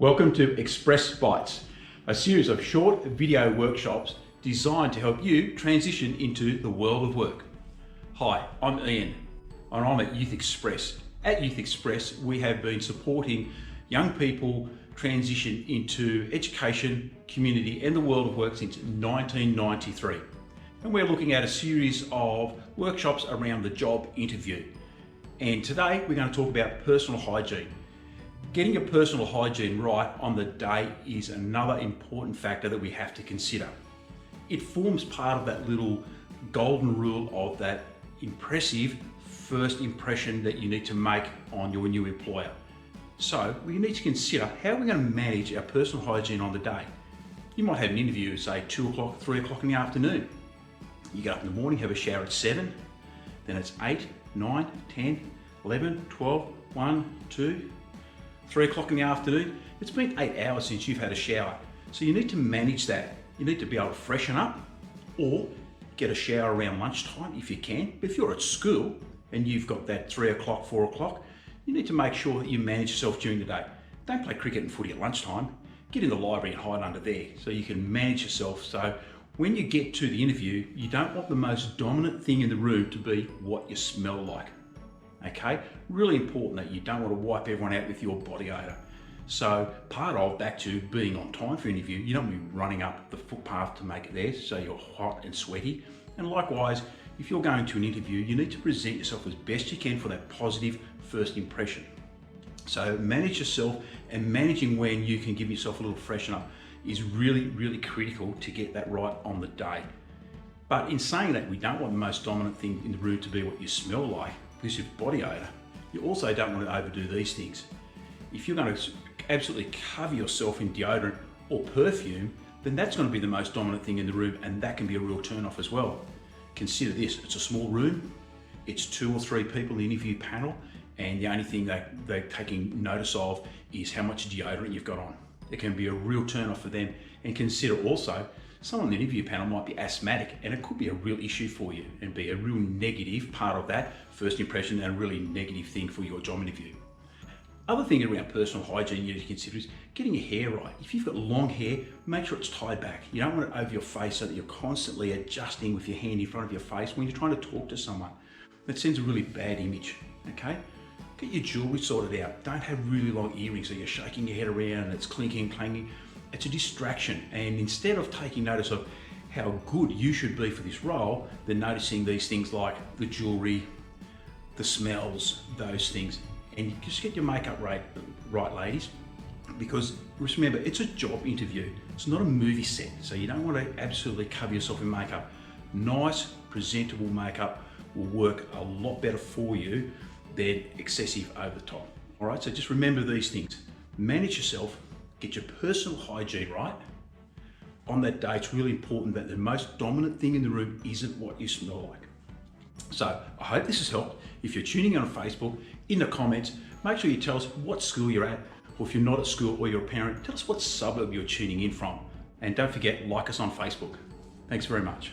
Welcome to Express Bites, a series of short video workshops designed to help you transition into the world of work. Hi, I'm Ian and I'm at Youth Express. At Youth Express, we have been supporting young people transition into education, community and the world of work since 1993. And we're looking at a series of workshops around the job interview. And today we're going to talk about personal hygiene. Getting your personal hygiene right on the day is another important factor that we have to consider. It forms part of that little golden rule of that impressive first impression that you need to make on your new employer. So we need to consider how we're going to manage our personal hygiene on the day. You might have an interview, say 2 o'clock, 3 o'clock in the afternoon. You get up in the morning, have a shower at 7, then it's 8, 9, 10, 11, 12, 1, 2, 3 o'clock in the afternoon. It's been 8 hours since you've had a shower. So you need to manage that. You need to be able to freshen up or get a shower around lunchtime if you can. But if you're at school and you've got that 3 o'clock, 4 o'clock, you need to make sure that you manage yourself during the day. Don't play cricket and footy at lunchtime. Get in the library and hide under there so you can manage yourself. So when you get to the interview, you don't want the most dominant thing in the room to be what you smell like. Okay, really important that you don't want to wipe everyone out with your body odor. So part of back to being on time for an interview, you don't want to be running up the footpath to make it there so you're hot and sweaty. And likewise, if you're going to an interview, you need to present yourself as best you can for that positive first impression. So manage yourself, and managing when you can give yourself a little freshen up is really, really critical to get that right on the day. But in saying that, we don't want the most dominant thing in the room to be what you smell like, because of body odor. You also don't want to overdo these things. If you're going to absolutely cover yourself in deodorant or perfume, then that's going to be the most dominant thing in the room, and that can be a real turn off as well. Consider this, it's a small room, it's 2 or 3 people in the interview panel, and the only thing they're taking notice of is how much deodorant you've got on. It can be a real turn off for them. And consider also, someone on the interview panel might be asthmatic, and it could be a real issue for you and be a real negative part of that first impression and a really negative thing for your job interview. Other thing around personal hygiene you need to consider is getting your hair right. If you've got long hair, make sure it's tied back. You don't want it over your face so that you're constantly adjusting with your hand in front of your face when you're trying to talk to someone. That sends a really bad image, okay? Get your jewelry sorted out. Don't have really long earrings so you're shaking your head around and it's clinking, clanging. It's a distraction, and instead of taking notice of how good you should be for this role, they're noticing these things like the jewelry, the smells, those things. And you just get your makeup right, ladies, because just remember, it's a job interview. It's not a movie set, so you don't want to absolutely cover yourself in makeup. Nice, presentable makeup will work a lot better for you than excessive over the top. All right, so just remember these things. Manage yourself. Get your personal hygiene right. On that day, it's really important that the most dominant thing in the room isn't what you smell like. So I hope this has helped. If you're tuning in on Facebook, in the comments, make sure you tell us what school you're at, or if you're not at school or you're a parent, tell us what suburb you're tuning in from. And don't forget, like us on Facebook. Thanks very much.